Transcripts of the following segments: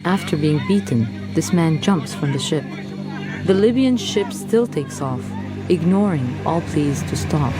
After being beaten, this man jumps from the ship. The Libyan ship still takes off, ignoring all pleas to stop.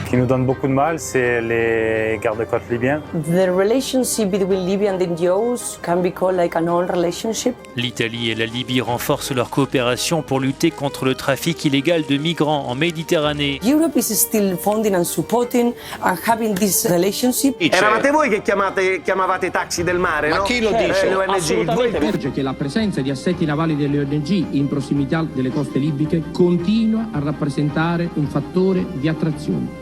Ce qui nous donne beaucoup de mal, c'est les garde-côtes libyens. The relationship between Libyan and NGOs can be called like a non-relationship. L'Italie et la Libye renforcent leur coopération pour lutter contre le trafic illégal de migrants en Méditerranée. Europe is still funding and supporting and having this relationship. Eravate voi che chiamavate taxi del mare, ma no? Chi lo dice? Le ONG. Emerge che la presenza di assetti navali delle ONG in prossimità delle coste libiche continua a rappresentare un fattore di attrazione.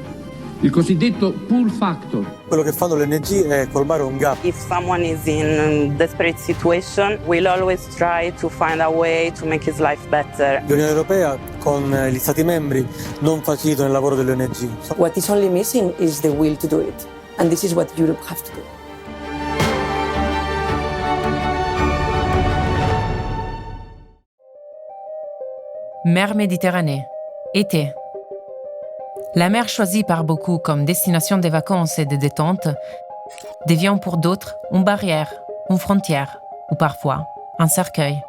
Il cosiddetto pull factor. Quello che fanno le ONG è colmare un gap. If someone is in a desperate situation, we'll always try to find a way to make his life better. L'Unione Europea con gli Stati membri non facilitano il lavoro delle ONG. What is only missing is the will to do it. And this is what Europe has to do. Mer Méditerranée. Été. La mer choisie par beaucoup comme destination des vacances et de détente devient pour d'autres une barrière, une frontière ou parfois un cercueil.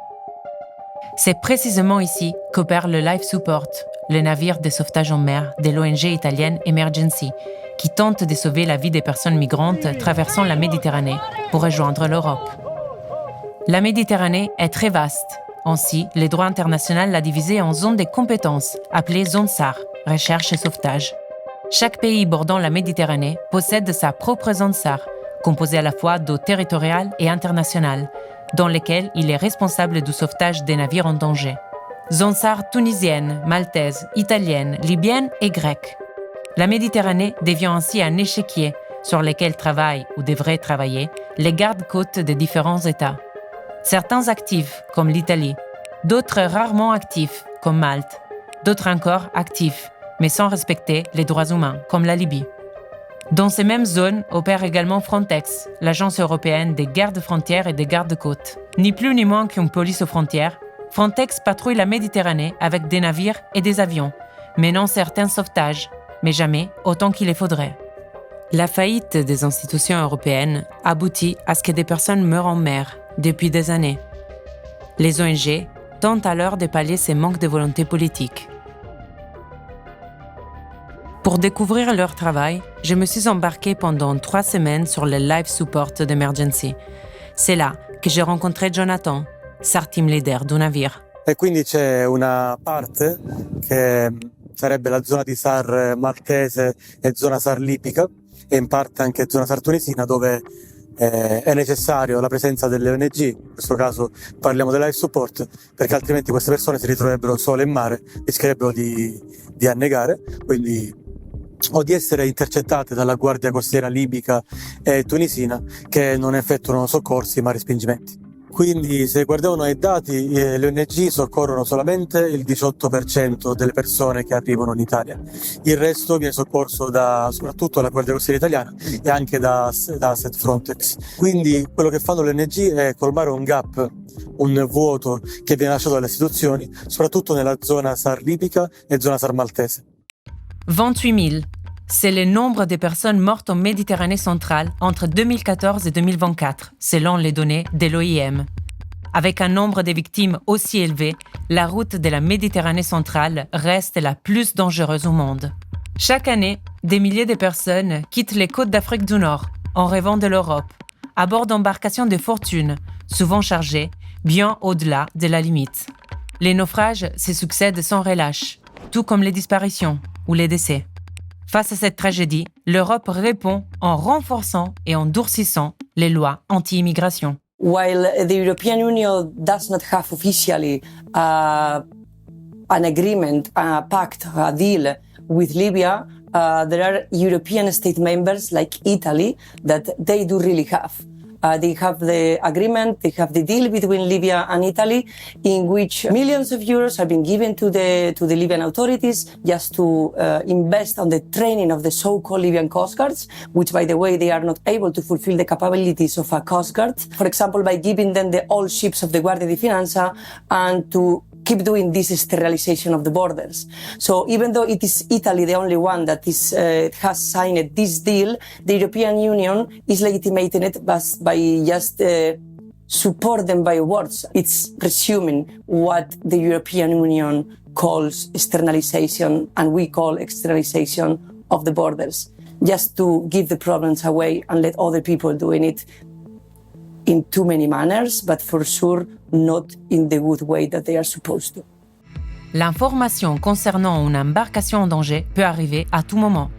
C'est précisément ici qu'opère le Life Support, le navire de sauvetage en mer de l'ONG italienne Emergency, qui tente de sauver la vie des personnes migrantes traversant la Méditerranée pour rejoindre l'Europe. La Méditerranée est très vaste. Ainsi, le droit international l'a divisée en zones de compétences, appelées zones SAR, recherche et sauvetage. Chaque pays bordant la Méditerranée possède sa propre zone SAR, composée à la fois d'eau territoriale et internationale, dans lesquelles il est responsable du sauvetage des navires en danger. Zone SAR tunisienne, maltaise, italienne, libyenne et grecque. La Méditerranée devient ainsi un échiquier sur lequel travaillent ou devraient travailler les garde-côtes des différents États. Certains actifs, comme l'Italie, d'autres rarement actifs, comme Malte, d'autres encore actifs, mais sans respecter les droits humains, comme la Libye. Dans ces mêmes zones opère également Frontex, l'agence européenne des gardes-frontières et des garde-côtes. Ni plus ni moins qu'une police aux frontières, Frontex patrouille la Méditerranée avec des navires et des avions, menant certains sauvetages, mais jamais autant qu'il les faudrait. La faillite des institutions européennes aboutit à ce que des personnes meurent en mer depuis des années. Les ONG tentent alors de pallier ces manques de volonté politique. Pour découvrir leur travail, je me suis embarquée pendant 3 semaines sur le Life Support d'Emergency. C'est là que j'ai rencontré Jonathan, SAR team leader du navire. E quindi c'è una parte che sarebbe la zona di SAR maltese e zona SAR libica e in parte anche zona SAR tunisina dove è necessario la presenza delle ONG, in questo caso parliamo del life support, perché altrimenti queste persone si ritroverebbero sole in mare, rischierebbero di annegare, quindi o di essere intercettate dalla guardia costiera libica e tunisina che non effettuano soccorsi ma respingimenti. Quindi se guardiamo ai dati, le ONG soccorrono solamente il 18% delle persone che arrivano in Italia. Il resto viene soccorso soprattutto dalla Guardia Costiera italiana e anche da asset Frontex. Quindi quello che fanno le ONG è colmare un gap, un vuoto che viene lasciato dalle istituzioni, soprattutto nella zona SAR libica e zona SAR maltese. 28 000. C'est le nombre de personnes mortes en Méditerranée centrale entre 2014 et 2024, selon les données de l'OIM. Avec un nombre de victimes aussi élevé, la route de la Méditerranée centrale reste la plus dangereuse au monde. Chaque année, des milliers de personnes quittent les côtes d'Afrique du Nord en rêvant de l'Europe, à bord d'embarcations de fortune, souvent chargées, bien au-delà de la limite. Les naufrages se succèdent sans relâche, tout comme les disparitions ou les décès. Face à cette tragédie, l'Europe répond en renforçant et en durcissant les lois anti-immigration. While the European Union does not have officially an agreement, a pact, a deal with Libya, there are European state members like Italy that they do really have. They have the agreement, they have the deal between Libya and Italy in which millions of euros have been given to the Libyan authorities just to invest on the training of the so-called Libyan coast guards, which by the way, they are not able to fulfill the capabilities of a coast guard. For example, by giving them the old ships of the Guardia di Finanza and to keep doing this sterilization of the borders. So even though it is Italy the only one that has signed this deal, the European Union is legitimating it by just support them by words. It's resuming what the European Union calls externalization and we call externalization of the borders, just to give the problems away and let other people doing it in too many manners, but for sure not in the good way that they are supposed to. L'information concernant une embarcation en danger peut arriver à tout moment.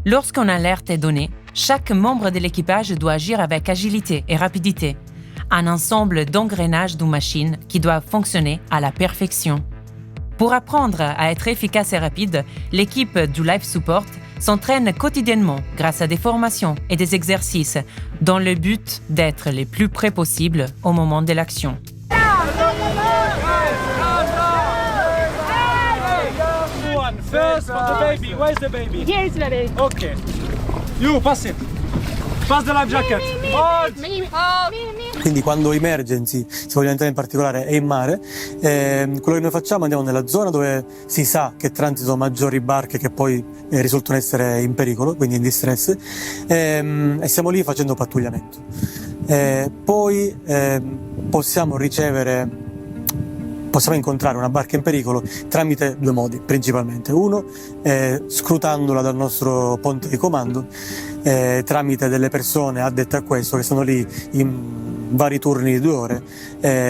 Lorsqu'une alerte est donnée, chaque membre de l'équipage doit agir avec agilité et rapidité, un ensemble d'engrenages d'une machine qui doit fonctionner à la perfection. Pour apprendre à être efficace et rapide, l'équipe du Life Support s'entraîne quotidiennement grâce à des formations et des exercices dans le but d'être le plus près possible au moment de l'action. First for the baby. Where's the baby? Here is the baby. Okay. You pass it. Pass the life jacket. Quindi quando emergency, si vogliono entrare in particolare, è in mare, quello che noi facciamo, andiamo nella zona dove si sa che transitano maggiori barche che poi risultano essere in pericolo, quindi in distress, e siamo lì facendo pattugliamento. Poi possiamo incontrare una barca in pericolo tramite due modi principalmente. Uno, scrutandola dal nostro ponte di comando, tramite delle persone addette a questo che sono lì in vari turni di 2 ore,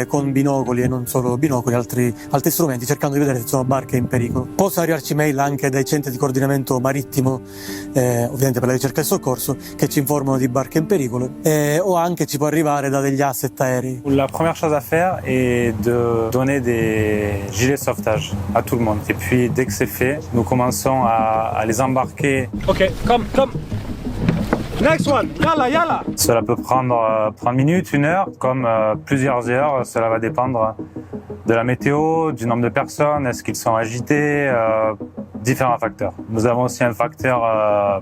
con binocoli e non solo binocoli, altri strumenti, cercando di vedere se sono barche in pericolo. Possono arrivarci mail anche dai centri di coordinamento marittimo, ovviamente per la ricerca e soccorso, che ci informano di barche in pericolo, o anche ci può arrivare da degli asset aerei. La première chose à faire est de donner des gilets de sauvetage à tout le monde. Et puis dès que c'est fait, nous commençons à les embarquer. Ok, come. Next one, yalla. Cela peut prendre 30 minutes, 1 heure, comme plusieurs heures. Cela va dépendre de la météo, du nombre de personnes, est-ce qu'ils sont agités, différents facteurs. Nous avons aussi un facteur à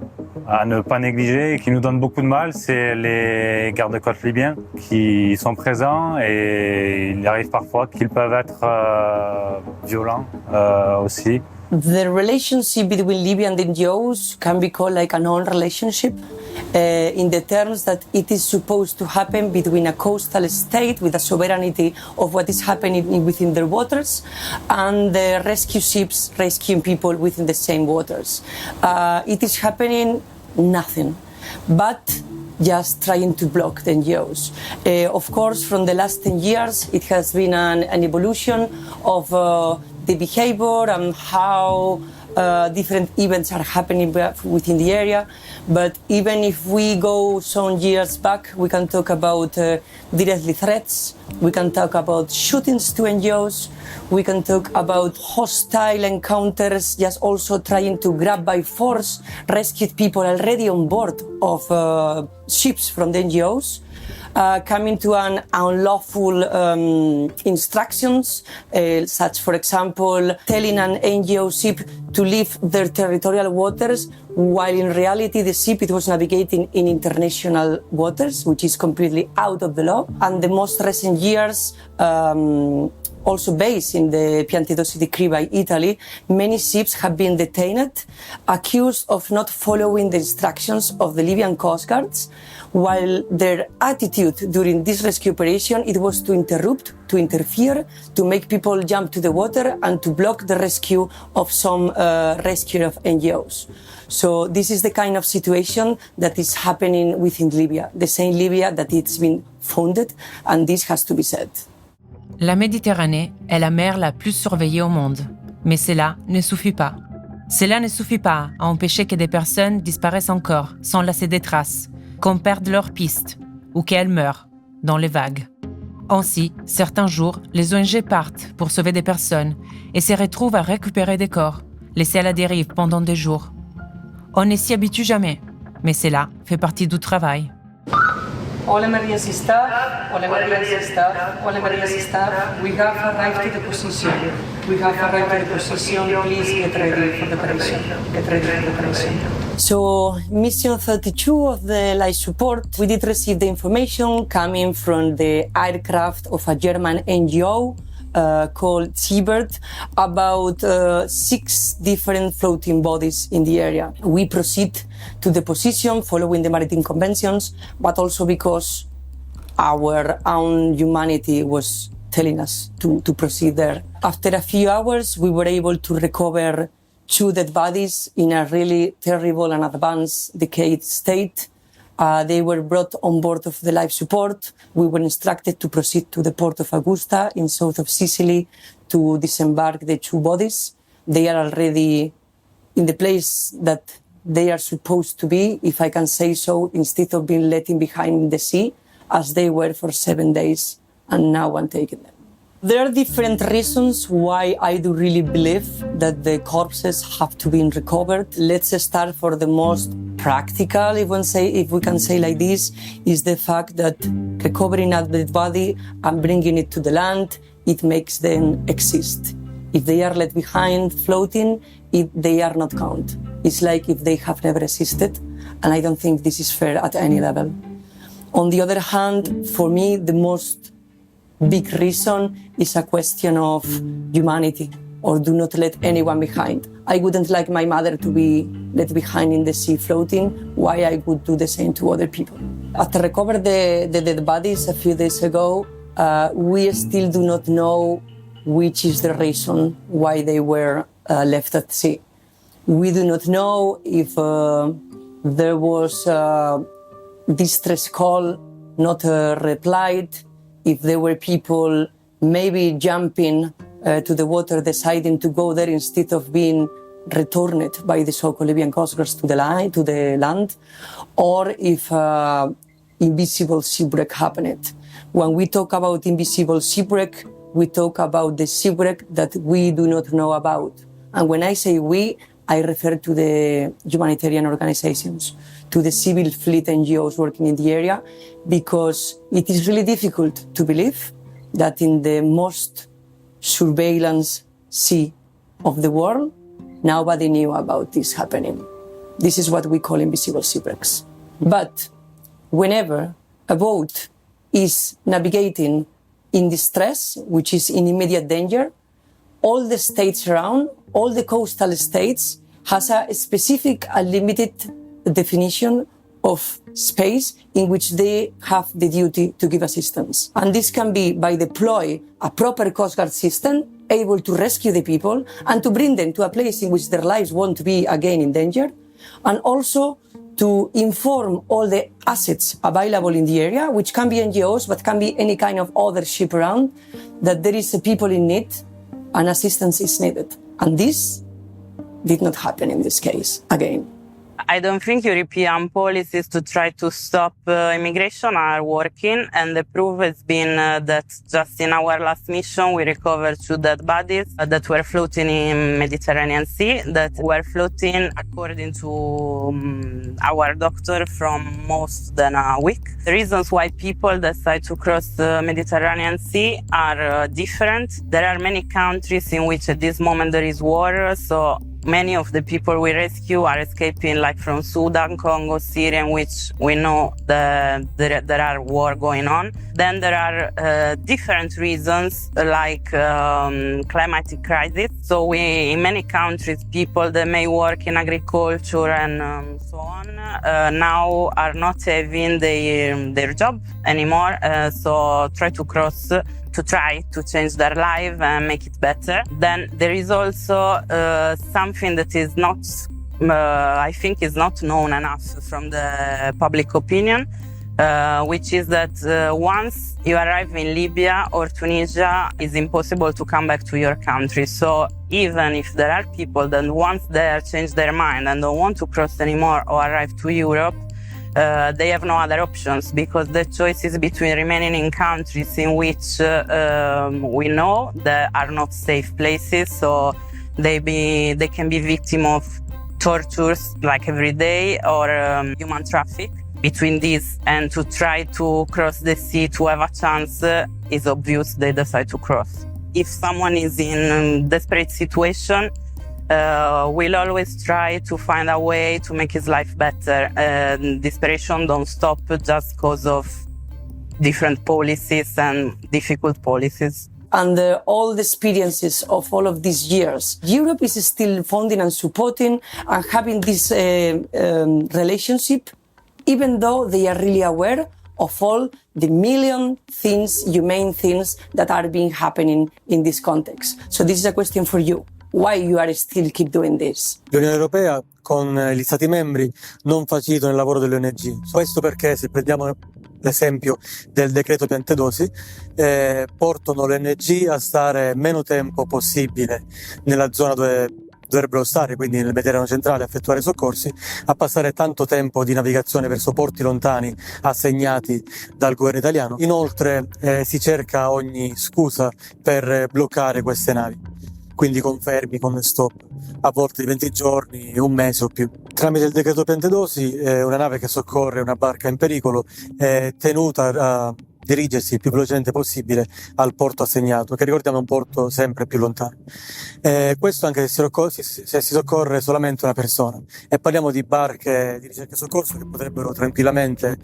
ne pas négliger et qui nous donne beaucoup de mal, c'est les garde-côtes libyens qui sont présents et il arrive parfois qu'ils peuvent être violents aussi. The relationship between Libyan and NGOs can be called like a non-relationship in the terms that it is supposed to happen between a coastal state with the sovereignty of what is happening within their waters and the rescue ships rescuing people within the same waters. It is happening nothing but just trying to block the NGOs. Of course, from the last 10 years, it has been an evolution of the behavior and how different events are happening within the area. But even if we go some years back, we can talk about directly threats, we can talk about shootings to NGOs, we can talk about hostile encounters, just also trying to grab by force rescued people already on board of ships from the NGOs. Coming to an unlawful instructions, such for example, telling an NGO ship to leave their territorial waters, while in reality the ship it was navigating in international waters, which is completely out of the law. And the most recent years, also based in the Piantedosi decree by Italy, many ships have been detained, accused of not following the instructions of the Libyan Coast Guards, while their attitude during this rescue operation, it was to interrupt, to interfere, to make people jump to the water and to block the rescue of some rescue of NGOs. So this is the kind of situation that is happening within Libya, the same Libya that it's been founded, and this has to be said. La Méditerranée est la mer la plus surveillée au monde, mais cela ne suffit pas. Cela ne suffit pas à empêcher que des personnes disparaissent encore sans laisser des traces, qu'on perde leur piste ou qu'elles meurent dans les vagues. Ainsi, certains jours, les ONG partent pour sauver des personnes et se retrouvent à récupérer des corps, laissés à la dérive pendant des jours. On ne s'y habitue jamais, mais cela fait partie du travail. All emergency staff, we have arrived to the position. Please get ready for the operation. So, mission 32 of the Life Support, we did receive the information coming from the aircraft of a German NGO called Seabird about 6 different floating bodies in the area. We proceed to the position following the maritime conventions, but also because our own humanity was telling us to proceed there. After a few hours, we were able to recover 2 dead bodies in a really terrible and advanced decayed state. They were brought on board of the life support. We were instructed to proceed to the port of Augusta in south of Sicily to disembark the 2 bodies. They are already in the place that they are supposed to be, if I can say so, instead of being left behind in the sea, as they were for 7 days, and now I'm taking them. There are different reasons why I do really believe that the corpses have to be recovered. Let's start for the most practical, if we can say like this, is the fact that recovering a dead body and bringing it to the land, it makes them exist. If they are left behind floating, they are not count. It's like if they have never existed, and I don't think this is fair at any level. On the other hand, for me, the most big reason is a question of humanity, or do not let anyone behind. I wouldn't like my mother to be left behind in the sea floating. Why I would do the same to other people? After recovering the dead bodies a few days ago, we still do not know which is the reason why they were left at sea. We do not know if there was a distress call not replied, if there were people maybe jumping to the water, deciding to go there instead of being returned by the so-called Libyan Coast Guards to the land, or if invisible shipwreck happened. When we talk about invisible shipwreck, we talk about the shipwreck that we do not know about. And when I say we, I refer to the humanitarian organizations, to the civil fleet NGOs working in the area, because it is really difficult to believe that in the most surveillance sea of the world, nobody knew about this happening. This is what we call invisible shipwrecks. But whenever a boat is navigating in distress, which is in immediate danger, all the states around, all the coastal states, has a specific and limited definition of space in which they have the duty to give assistance. And this can be by deploy a proper Coast Guard system able to rescue the people and to bring them to a place in which their lives won't be again in danger, and also to inform all the assets available in the area, which can be NGOs, but can be any kind of other ship around, that there is a people in need and assistance is needed. And this did not happen in this case again. I don't think European policies to try to stop immigration are working, and the proof has been that just in our last mission we recovered 2 dead bodies that were floating in Mediterranean Sea, that were floating, according to our doctor, from most than a week. The reasons why people decide to cross the Mediterranean Sea are different. There are many countries in which at this moment there is war, so many of the people we rescue are escaping, like from Sudan, Congo, Syria, in which we know there are war going on. Then there are different reasons, like climatic crisis. So in many countries, people that may work in agriculture and so on now are not having their job anymore. So try to change their life and make it better. Then there is also something that is not, I think is not known enough from the public opinion, which is that once you arrive in Libya or Tunisia, it's impossible to come back to your country. So even if there are people that once they change their mind and don't want to cross anymore or arrive to Europe, they have no other options, because the choice is between remaining in countries in which we know there are not safe places, so they can be victim of tortures like every day, or human traffic. Between these and to try to cross the sea to have a chance, is obvious they decide to cross. If someone is in a desperate situation, we'll always try to find a way to make his life better. Desperation don't stop just because of different policies and difficult policies. Under all the experiences of all of these years, Europe is still funding and supporting and having this relationship, even though they are really aware of all the million things, humane things that are being happening in this context. So this is a question for you. Why you are still keep doing this? L'Unione Europea con gli Stati membri non facilitano il lavoro delle ONG. Questo perché, se prendiamo l'esempio del decreto Piantedosi, portano le ONG a stare meno tempo possibile nella zona dove dovrebbero stare, quindi nel Mediterraneo centrale, a effettuare soccorsi, a passare tanto tempo di navigazione verso porti lontani assegnati dal governo italiano. Inoltre si cerca ogni scusa per bloccare queste navi, quindi con fermi, con stop, a volte di 20 giorni, un mese o più. Tramite il decreto Piantedosi, una nave che soccorre una barca in pericolo è tenuta a dirigersi il più velocemente possibile al porto assegnato, che ricordiamo è un porto sempre più lontano. Questo anche se si soccorre solamente una persona. E parliamo di barche di ricerca e soccorso che potrebbero tranquillamente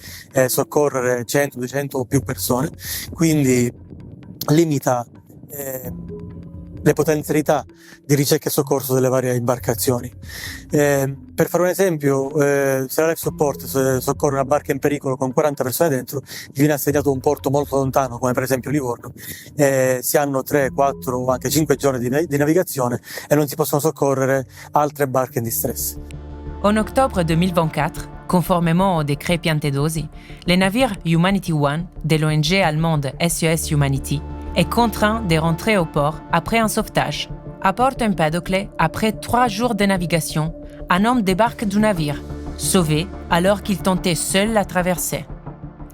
soccorrere 100, 200 o più persone, quindi limita le potenzialità di ricerca e soccorso delle varie imbarcazioni. Per fare un esempio, se la Life Support soccorre una barca in pericolo con 40 persone dentro, gli viene assegnato un porto molto lontano, come per esempio Livorno, si hanno 3, 4 o anche 5 giorni di navigazione e non si possono soccorrere altre barche in distress. En octobre 2024, conformément au décret Piantedosi, le navire Humanity One de l'ONG allemande SES Humanity est contraint de rentrer au port après un sauvetage. À Porto Empedocle, après 3 jours de navigation, un homme débarque du navire, sauvé alors qu'il tentait seul la traversée.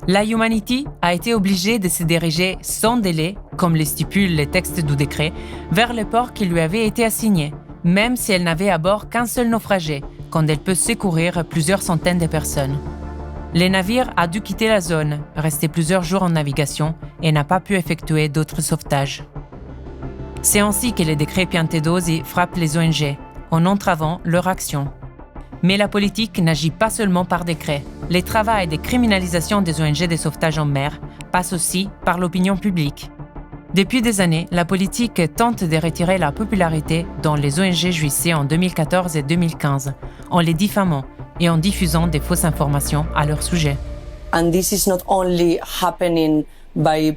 La Humanity a été obligée de se diriger sans délai, comme le stipule le texte du décret, vers le port qui lui avait été assigné, même si elle n'avait à bord qu'un seul naufragé, quand elle peut secourir plusieurs centaines de personnes. Le navire a dû quitter la zone, rester plusieurs jours en navigation et n'a pas pu effectuer d'autres sauvetages. C'est ainsi que le décret Piantedosi frappe les ONG, en entravant leur action. Mais la politique n'agit pas seulement par décret. Le travail de criminalisation des ONG de sauvetage en mer passe aussi par l'opinion publique. Depuis des années, la politique tente de retirer la popularité dont les ONG jouissaient en 2014 et 2015, en les diffamant et en diffusant des fausses informations à leur sujet. And this is not only happening by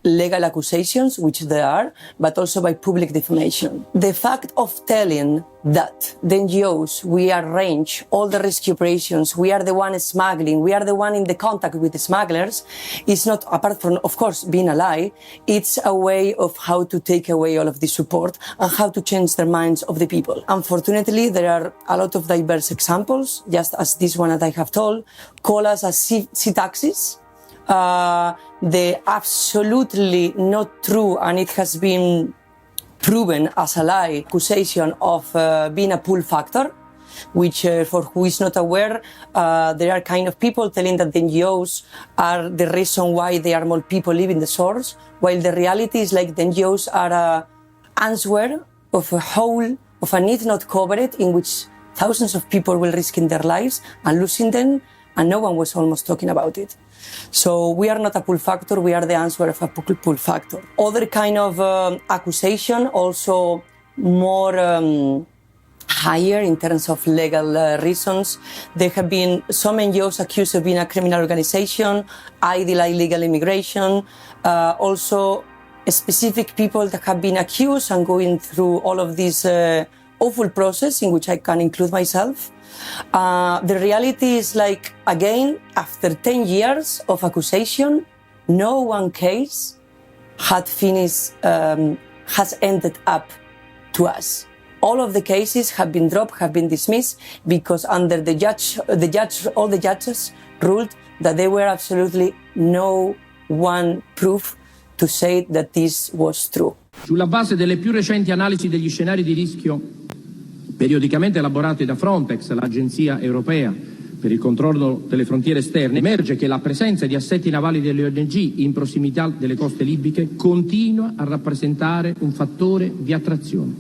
legal accusations, which there are, but also by public defamation. The fact of telling that the NGOs, we arrange all the rescue operations, we are the one smuggling, we are the one in the contact with the smugglers, is not, apart from, of course, being a lie, it's a way of how to take away all of the support and how to change the minds of the people. Unfortunately, there are a lot of diverse examples, just as this one that I have told, call us as sea taxis. The absolutely not true, and it has been proven as a lie, accusation of being a pull factor, which for who is not aware, there are kind of people telling that the NGOs are the reason why there are more people leaving the shores, while the reality is like the NGOs are a answer of a whole, of a need not covered, in which thousands of people will risk their lives and losing them, and no one was almost talking about it. So we are not a pull factor, we are the answer of a pull factor. Other kind of accusation, also more higher in terms of legal reasons. There have been some NGOs accused of being a criminal organization, idle illegal immigration, also specific people that have been accused and going through all of this awful process in which I can include myself. The reality is like, again, after 10 years of accusation, no one case had finished, has ended up to us. All of the cases have been dropped, have been dismissed, because under all the judges ruled that there were absolutely no one proof to say that this was true. Sulla base delle più recenti analisi degli scenari di rischio periodicamente elaborati da Frontex, l'agenzia europea per il controllo delle frontiere esterne, emerge che la presenza di assetti navali delle ONG in prossimità delle coste libiche continua a rappresentare un fattore di attrazione.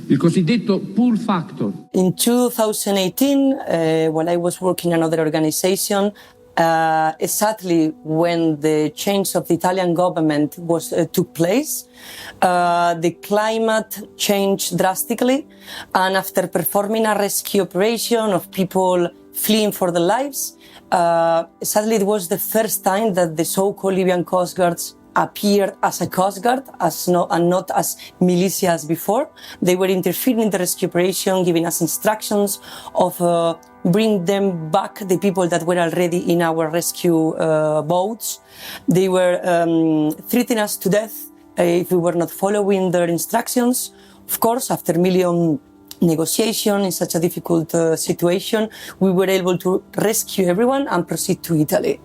Il cosiddetto pull factor. In 2018, when I was working in another organization, exactly when the change of the Italian government took place, the climate changed drastically, and after performing a rescue operation of people fleeing for their lives. Sadly, it was the first time that the so-called Libyan Coast Guards appeared as a Coast Guard, and not as militia as before. They were interfering in the rescue operation, giving us instructions of bring them back, the people that were already in our rescue boats. They were threatening us to death if we were not following their instructions. Of course, after million negotiation in such a difficult situation, we were able to rescue everyone and proceed to Italy.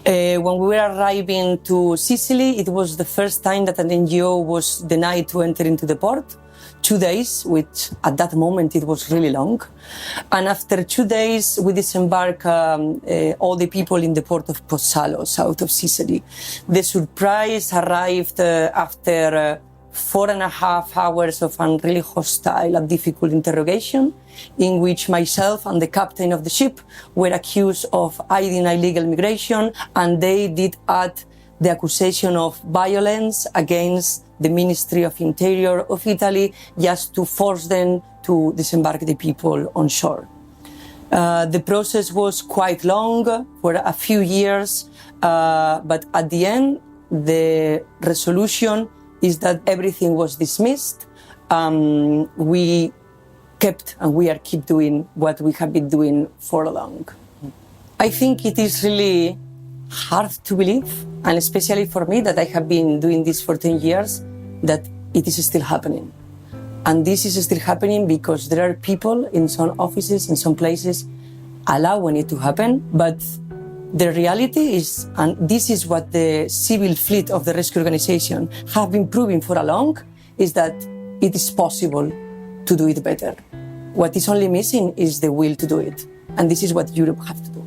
When we were arriving to Sicily, it was the first time that an NGO was denied to enter into the port. 2 days, which at that moment it was really long. And after 2 days, we disembarked all the people in the port of Pozzallo, south of Sicily. The surprise arrived after 4.5 hours of a really hostile and difficult interrogation, in which myself and the captain of the ship were accused of aiding illegal migration, and they did add the accusation of violence against the Ministry of Interior of Italy, just to force them to disembark the people on shore. The process was quite long, for a few years, but at the end, the resolution is that everything was dismissed. We kept and we are keep doing what we have been doing for long. I think it is really hard to believe, and especially for me that I have been doing this for 10 years, that it is still happening. And this is still happening because there are people in some offices, in some places, allowing it to happen, but the reality is, and this is what the civil fleet of the rescue organization have been proving for a long, is that it is possible to do it better. What is only missing is the will to do it. And this is what Europe has to do.